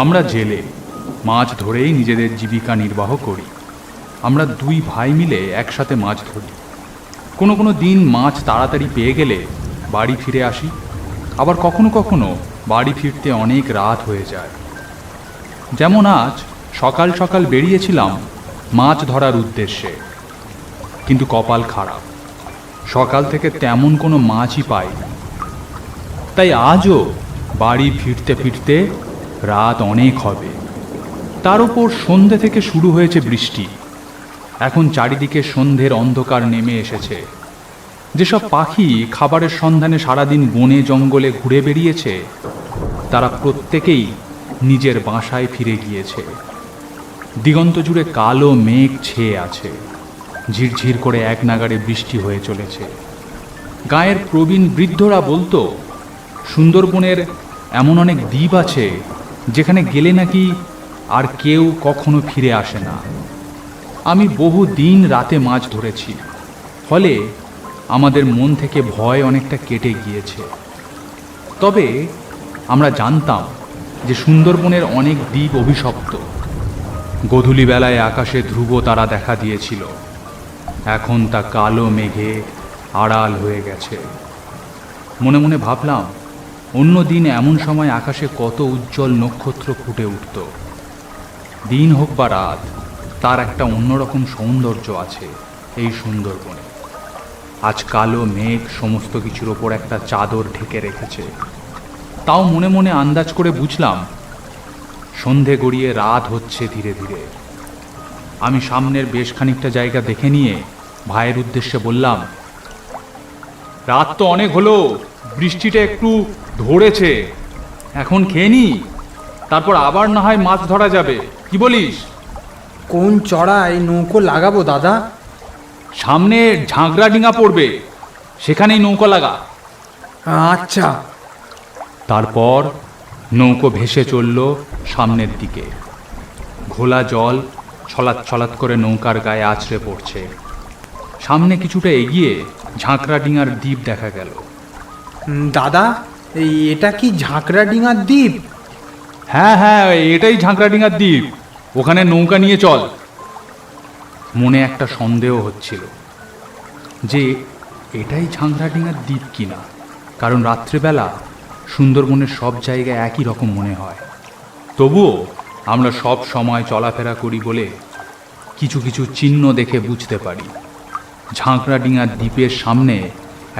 আমরা জেলে, মাছ ধরেই নিজেদের জীবিকা নির্বাহ করি। আমরা দুই ভাই মিলে একসাথে মাছ ধরি। কোনো কোনো দিন মাছ তাড়াতাড়ি পেয়ে গেলে বাড়ি ফিরে আসি, আবার কখনো কখনো বাড়ি ফিরতে অনেক রাত হয়ে যায়। যেমন আজ সকাল সকাল বেরিয়েছিলাম মাছ ধরার উদ্দেশ্যে, কিন্তু কপাল খারাপ, সকাল থেকে তেমন কোনো মাছই পাইনি। তাই আজও বাড়ি ফিরতে ফিরতে রাত অনেক হবে। তার উপর সন্ধে থেকে শুরু হয়েছে বৃষ্টি। এখন চারিদিকে সন্ধ্যের অন্ধকার নেমে এসেছে। যেসব পাখি খাবারের সন্ধানে সারাদিন বনে জঙ্গলে ঘুরে বেরিয়েছে, তারা প্রত্যেকেই নিজের বাসায় ফিরে গিয়েছে। দিগন্ত জুড়ে কালো মেঘ ছেয়ে আছে। ঝিরঝির করে এক নাগাড়ে বৃষ্টি হয়ে চলেছে। গাঁয়ের প্রবীণ বৃদ্ধরা বলতো, সুন্দরবনের এমন অনেক দ্বীপ আছে যেখানে গেলে নাকি আর কেউ কখনো ফিরে আসে না। আমি বহু দিন রাতে মাছ ধরেছি, ফলে আমাদের মন থেকে ভয় অনেকটা কেটে গিয়েছে। তবে আমরা জানতাম যে সুন্দরবনের অনেক দ্বীপ অভিশপ্ত। গোধূলি বেলায় আকাশে ধ্রুব তারা দেখা দিয়েছিল, এখন তা কালো মেঘে আড়াল হয়ে গেছে। মনে মনে ভাবলাম, অন্য দিন এমন সময় আকাশে কত উজ্জ্বল নক্ষত্র ফুটে উঠত। দিন হোক বা রাত, তার একটা অন্যরকম সৌন্দর্য আছে এই সুন্দরবনে। আজ কালো মেঘ সমস্ত কিছুর ওপর একটা চাদর ঢেকে রেখেছে। তাও মনে মনে আন্দাজ করে বুঝলাম, সন্ধে গড়িয়ে রাত হচ্ছে ধীরে ধীরে। আমি সামনের বেশ খানিকটা জায়গা দেখে নিয়ে ভাইয়ের উদ্দেশ্যে বললাম, রাত তো অনেক হলো, বৃষ্টিটা একটু ধরেছে, এখন খেয়ে নি, তারপর আবার না হয় মাছ ধরা যাবে, কি বলিস? কোন চড়ায় নৌকো লাগাবো দাদা? সামনে ঝাঁকড়া ডিঙা পড়বে, সেখানেই নৌকা লাগা। আচ্ছা। তারপর নৌকো ভেসে চলল সামনের দিকে। ঘোলা জল ছলাৎ ছলাৎ করে নৌকার গায়ে আছড়ে পড়ছে। সামনে কিছুটা এগিয়ে ঝাঁকড়া ডিঙার দ্বীপ দেখা গেল। দাদা, এটা কি ঝাঁকড়া ডিঙার দ্বীপ? হ্যাঁ হ্যাঁ, এটাই ঝাঁকড়া ডিঙার দ্বীপ, ওখানে নৌকা নিয়ে চল। মনে একটা সন্দেহ হচ্ছিল যে এটাই ঝাঁকড়া ডিঙার দ্বীপ কিনা, কারণ রাত্রেবেলা সুন্দরবনের সব জায়গায় একই রকম মনে হয়। তবুও আমরা সব সময় চলাফেরা করি বলে কিছু কিছু চিহ্ন দেখে বুঝতে পারি ঝাঁকড়া ডিঙার দ্বীপের সামনে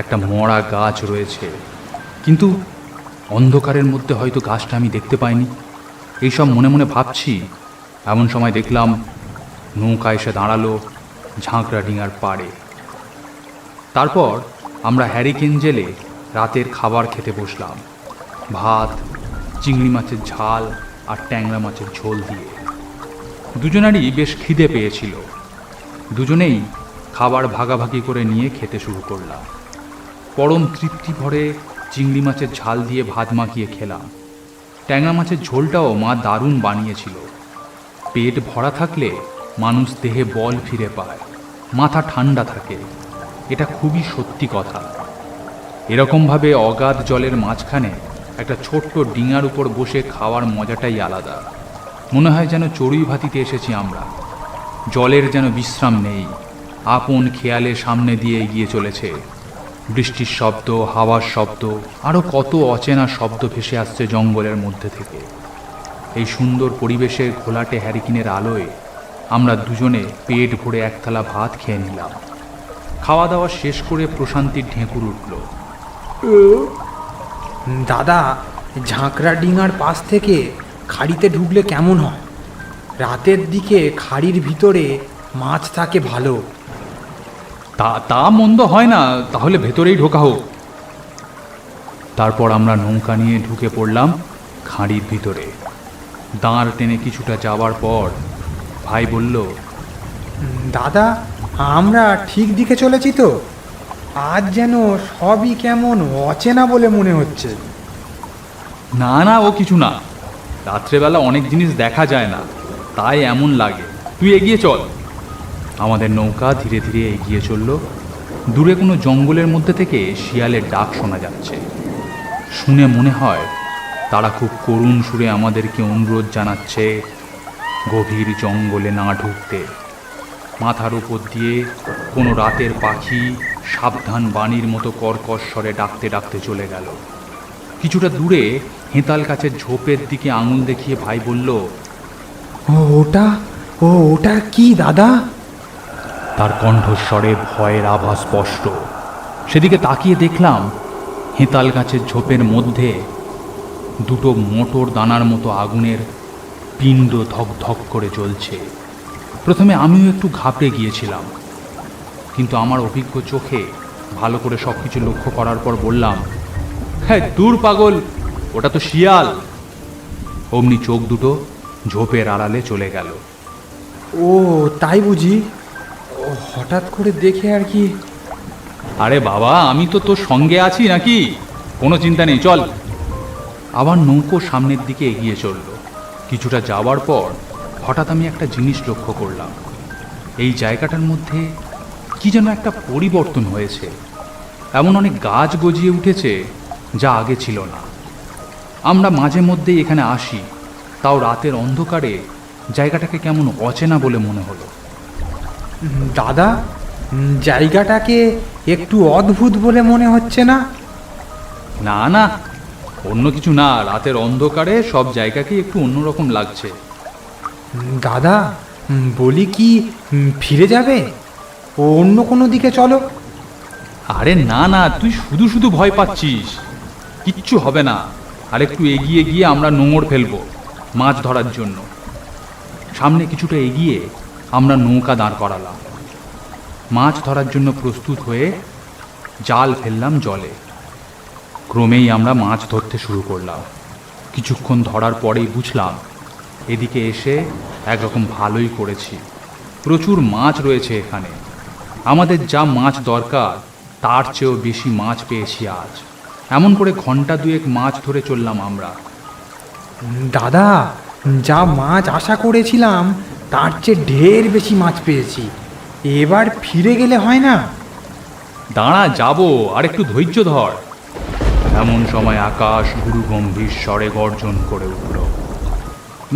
একটা মরা গাছ রয়েছে, কিন্তু অন্ধকারের মধ্যে হয়তো গাছটা আমি দেখতে পাইনি। এইসব মনে মনে ভাবছি, এমন সময় দেখলাম নৌকা এসে দাঁড়ালো ঝাঁকড়া ডিঙার পাড়ে। তারপর আমরা হ্যারিকেন জেলে রাতের খাবার খেতে বসলাম, ভাত, চিংড়ি মাছের ঝাল আর ট্যাংরা মাছের ঝোল দিয়ে। দুজনেরই বেশ খিদে পেয়েছিল। দুজনেই খাবার ভাগাভাগি করে নিয়ে খেতে শুরু করলাম। পরম তৃপ্তি ভরে চিংড়ি মাছের ঝাল দিয়ে ভাত মাখিয়ে খেলাম। ট্যাংরা মাছের ঝোলটাও মা দারুণ বানিয়েছিল। পেট ভরা থাকলে মানুষ দেহে বল ফিরে পায়, মাথা ঠান্ডা থাকে, এটা খুবই সত্যি কথা। এরকমভাবে অগাধ জলের মাঝখানে একটা ছোট্ট ডিঙার উপর বসে খাওয়ার মজাটাই আলাদা। মনে হয় যেন চড়ুই ভাতিতে এসেছি আমরা। জলের যেন বিশ্রাম নেই, আপন খেয়ালে সামনে দিয়ে এগিয়ে চলেছে। বৃষ্টির শব্দ, হাওয়ার শব্দ, আরও কত অচেনা শব্দ ভেসে আসছে জঙ্গলের মধ্যে থেকে। এই সুন্দর পরিবেশের ঘোলাটে হ্যারিকেনের আলোয় আমরা দুজনে পেট ভরে এক থালা ভাত খেয়ে নিলাম। খাওয়া দাওয়া শেষ করে প্রশান্তির ঢেঁকুর উঠল। দাদা, ঝাঁকড়া ডিঙার পাশ থেকে খাড়িতে ঢুকলে কেমন হয়? রাতের দিকে খাড়ির ভিতরে মাছ থাকে ভালো। তা মন্দ হয় না, তাহলে ভেতরেই ঢোকা হোক। তারপর আমরা নৌকা নিয়ে ঢুকে পড়লাম খাঁড়ির ভিতরে। দাঁড় টেনে কিছুটা যাওয়ার পর ভাই বলল, দাদা, আমরা ঠিক দিকে চলেছি তো? আজ যেন সবই কেমন অচেনা বলে মনে হচ্ছে। না না, ও কিছু না, রাত্রেবেলা অনেক জিনিস দেখা যায় না, তাই এমন লাগে। তুই এগিয়ে চল। আমাদের নৌকা ধীরে ধীরে এগিয়ে চলল। দূরে কোনো জঙ্গলের মধ্যে থেকে শিয়ালের ডাক শোনা যাচ্ছে। শুনে মনে হয় তারা খুব করুণ সুরে আমাদেরকে অনুরোধ জানাচ্ছে গভীর জঙ্গলে না ঢুকতে। মাথার উপর দিয়ে কোনো রাতের পাখি সাবধান বাণীর মতো কর্কশ স্বরে ডাকতে ডাকতে চলে গেল। কিছুটা দূরে হেঁতাল গাছের ঝোপের দিকে আঙুল দেখিয়ে ভাই বলল, ওটা কি দাদা? তার কণ্ঠস্বরে ভয়ের আভা স্পষ্ট। সেদিকে তাকিয়ে দেখলাম হেঁতাল গাছের ঝোপের মধ্যে দুটো মোটর দানার মতো আগুনের পিণ্ড ধক ধক করে জ্বলছে। প্রথমে আমিও একটু ঘাবড়ে গিয়েছিলাম, কিন্তু আমার অভিজ্ঞ চোখে ভালো করে সব কিছু লক্ষ্য করার পর বললাম, হ্যাঁ দূর পাগল, ওটা তো শিয়াল। অমনি চোখ দুটো ঝোপের আড়ালে চলে গেল। ও তাই বুঝি? হঠাৎ করে দেখে আর কি। আরে বাবা, আমি তো তোর সঙ্গে আছি নাকি, কোনো চিন্তা নেই, চল। আবার নৌকো সামনের দিকে এগিয়ে চলল। কিছুটা যাওয়ার পর হঠাৎ আমি একটা জিনিস লক্ষ্য করলাম। এই জায়গাটার মধ্যে কি যেন একটা পরিবর্তন হয়েছে। এমন অনেক গাছ গজিয়ে উঠেছে যা আগে ছিল না। আমরা মাঝে মধ্যেই এখানে আসি, তাও রাতের অন্ধকারে জায়গাটাকে কেমন অচেনা বলে মনে হলো। দাদা, জায়গাটাকে একটু অদ্ভুত বলে মনে হচ্ছে না? না না, অন্য কিছু না, রাতের অন্ধকারে সব জায়গাকে একটু অন্যরকম লাগছে। দাদা, বলি কি ফিরে যাবে? অন্য কোনো দিকে চলো। আরে না না, তুই শুধু শুধু ভয় পাচ্ছিস, কিচ্ছু হবে না। আর একটু এগিয়ে গিয়ে আমরা নোঙর ফেলবো মাছ ধরার জন্য। সামনে কিছুটা এগিয়ে আমরা নৌকা দাঁড় করালাম। মাছ ধরার জন্য প্রস্তুত হয়ে জাল ফেললাম জলে। ক্রমেই আমরা মাছ ধরতে শুরু করলাম। কিছুক্ষণ ধরার পরেই বুঝলাম এদিকে এসে একরকম ভালোই করেছি। প্রচুর মাছ রয়েছে এখানে। আমাদের যা মাছ দরকার তার চেয়েও বেশি মাছ পেয়েছি আজ। এমন করে ঘন্টা দুয়েক মাছ ধরে চললাম আমরা। দাদা, যা মাছ আশা করেছিলাম তার চেয়ে ঢের বেশি মাছ পেয়েছি। এবার ফিরে গেলে হয় না? দাঁড়া, যাবো, আর একটু ধৈর্য ধর। এমন সময় আকাশ গুরু গম্ভীর স্বরে গর্জন করে উঠল।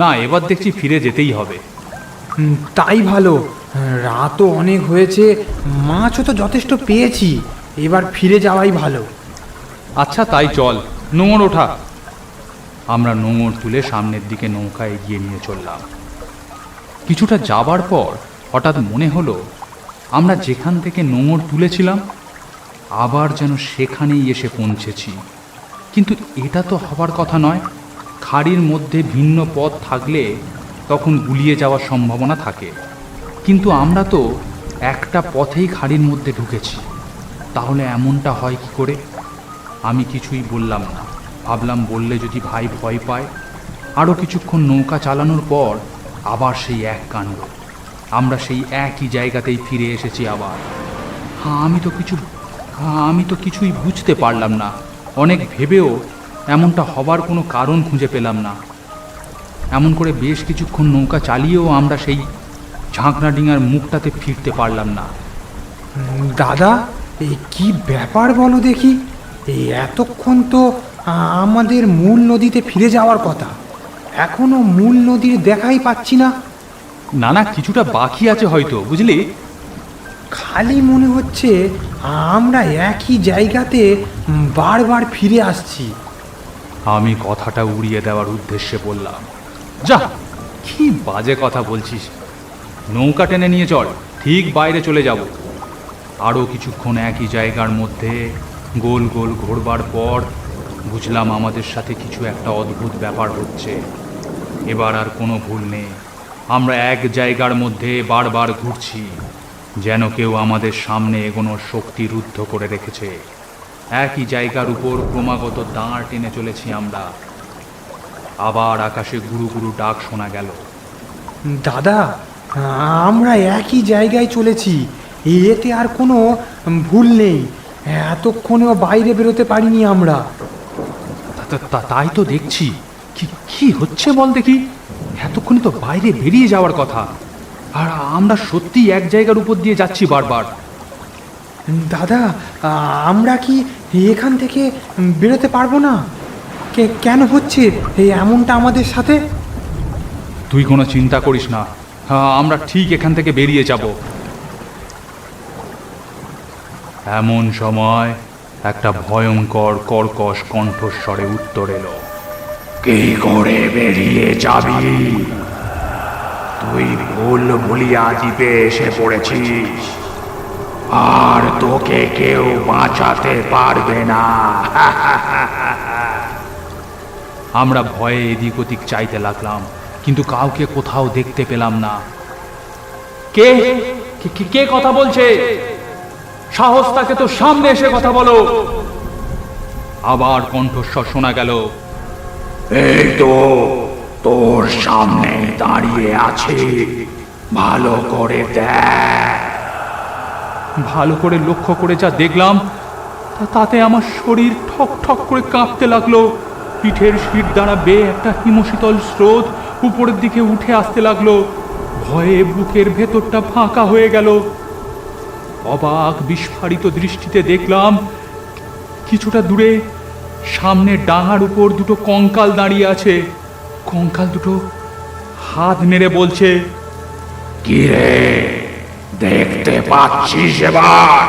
না, এবার দেখছি ফিরে যেতেই হবে। তাই ভালো, রাতও অনেক হয়েছে, মাছও তো যথেষ্ট পেয়েছি। এবার ফিরে যাওয়াই ভালো। আচ্ছা তাই চল, নোঙর ওঠা। আমরা নোঙর তুলে সামনের দিকে নৌকা এগিয়ে নিয়ে চললাম। কিছুটা যাবার পর হঠাৎ মনে হলো আমরা যেখান থেকে নোঙর তুলেছিলাম আবার যেন সেখানেই এসে পৌঁছেছি। কিন্তু এটা তো হবার কথা নয়। খাড়ির মধ্যে ভিন্ন পথ থাকলে তখন গুলিয়ে যাওয়ার সম্ভাবনা থাকে, কিন্তু আমরা তো একটা পথেই খাড়ির মধ্যে ঢুকেছি। তাহলে এমনটা হয় কি করে? আমি কিছুই বললাম না। ভাবলাম বললে যদি ভাই ভয় পায়। আরও কিছুক্ষণ নৌকা চালানোর পর আবার সেই এক কাণ্ড। আমরা সেই একই জায়গাতেই ফিরে এসেছি আবার। আমি তো কিছুই বুঝতে পারলাম না। অনেক ভেবেও এমনটা হবার কোনো কারণ খুঁজে পেলাম না। এমন করে বেশ কিছুক্ষণ নৌকা চালিয়েও আমরা সেই ঝাঁকড়া ডিঙার মুখটাতে ফিরতে পারলাম না। দাদা, এই কি ব্যাপার বলো দেখি? এই এতক্ষণ তো আমাদের মূল নদীতে ফিরে যাওয়ার কথা, এখনো মূল নদীর দেখাই পাচ্ছি না। না না, কিছুটা বাকি আছে হয়তো, বুঝলি। খালি মনে হচ্ছে আমরা একই জায়গাতে বারবার ফিরে আসছি। আমি কথাটা উড়িয়ে দেওয়ার উদ্দেশ্যে বললাম, যা, কি বাজে কথা বলছিস। নৌকা টেনে নিয়ে চল, ঠিক বাইরে চলে যাব। আরও কিছুক্ষণ একই জায়গার মধ্যে গোল গোল ঘোরবার পর বুঝলাম আমাদের সাথে কিছু একটা অদ্ভুত ব্যাপার হচ্ছে। এবার আর কোনো ভুল নেই। আমরা এক জায়গার মধ্যে বারবার ঘুরছি, যেন কেউ আমাদের সামনে এগোনোর শক্তি রুদ্ধ করে রেখেছে। একই জায়গার উপর ক্রমাগত দাঁড় টেনে চলেছি আমরা। আবার আকাশে গুরু গুরু ডাক শোনা গেল। দাদা, আমরা একই জায়গায় চলেছি, এতে আর কোনো ভুল নেই। এতক্ষণেও বাইরে বেরোতে পারিনি আমরা। তাই তো দেখছি। কি হচ্ছে বল দেখি। এতক্ষণে তো বাইরে বেরিয়ে যাওয়ার কথা, আর আমরা সত্যি এক জায়গার উপর দিয়ে যাচ্ছি বারবার। দাদা, আমরা কি এখান থেকে বেরোতে পারবো না? কেন হচ্ছে এই এমনটা আমাদের সাথে? তুই কোনো চিন্তা করিস না, আমরা ঠিক এখান থেকে বেরিয়ে যাব। এমন সময় একটা ভয়ঙ্কর কর্কশ কণ্ঠস্বরে উত্তর এলো। কি করে বেরিয়ে যাবি? তুই ভুলিয়া দ্বীপে এসে পড়েছিস, আর তোকে কেউ বাঁচাতে পারবে না। আমরা ভয়ে এদিক ওদিক চাইতে লাগলাম, কিন্তু কাউকে কোথাও দেখতে পেলাম না। কে কে কে কথা বলছে? সাহস থাকে তো সামনে এসে কথা বলো। আবার কণ্ঠস্বর শোনা গেল। এই তো তোর সামনে দাঁড়িয়ে আছি, ভালো করে দেখ। ভালো করে লক্ষ্য করে যা দেখলাম, তাতে আমার শরীর ঠক ঠক করে কাঁপতে লাগলো। পিঠের শির দ্বারা বেয়ে একটা হিমশীতল স্রোত উপরের দিকে উঠে আসতে লাগলো। ভয়ে বুকের ভেতরটা ফাঁকা হয়ে গেল। অবাক বিস্ফারিত দৃষ্টিতে দেখলাম, কিছুটা দূরে সামনে ডাঙার উপর দুটো কঙ্কাল দাঁড়িয়ে আছে। কঙ্কাল দুটো হাত নেড়ে বলছে, কি রে, দেখতে পাচ্ছিস এবার?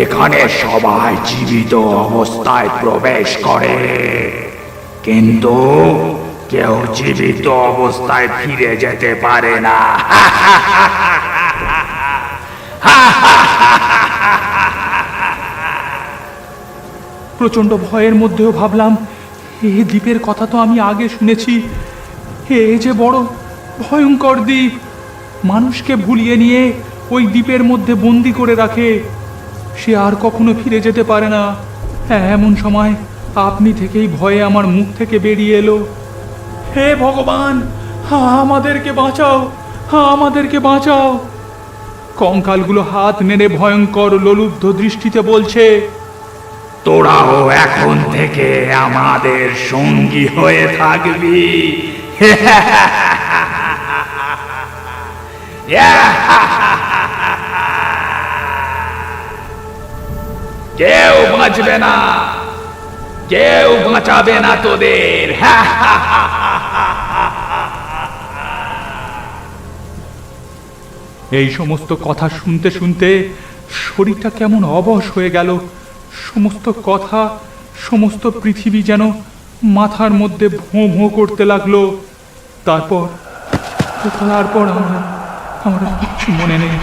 এখানে সবাই জীবিত অবস্থায় প্রবেশ করে, কিন্তু কেউ জীবিত অবস্থায় ফিরে যেতে পারে না। প্রচন্ড ভয়ের মধ্যেও ভাবলাম, এই দ্বীপের কথা তো আমি আগে শুনেছি। এ যে বড় ভয়ঙ্কর দ্বীপ, মানুষকে ভুলিয়ে নিয়ে ওই দ্বীপের মধ্যে বন্দি করে রাখে। সে আর কখনো ফিরে যেতে পারে না। এমন সময় আপনি থেকেই ভয়ে আমার মুখ থেকে বেরিয়ে এলো, হে ভগবান, আমাদেরকে বাঁচাও, আমাদেরকে বাঁচাও। কঙ্কালগুলো হাত নেড়ে ভয়ঙ্কর লোলুব্ধ দৃষ্টিতে বলছে, তোরাও এখন থেকে আমাদের সঙ্গী হয়ে থাকবি। কেউ বাঁচবে না, কেউ বাঁচাবে না তোদের। এই সমস্ত কথা শুনতে শুনতে শরীরটা কেমন অবশ হয়ে গেল। সমস্ত কথা, সমস্ত পৃথিবী যেন মাথার মধ্যে ভোঁ ভোঁ করতে লাগলো। তারপর আমার কিছু মনে নেই।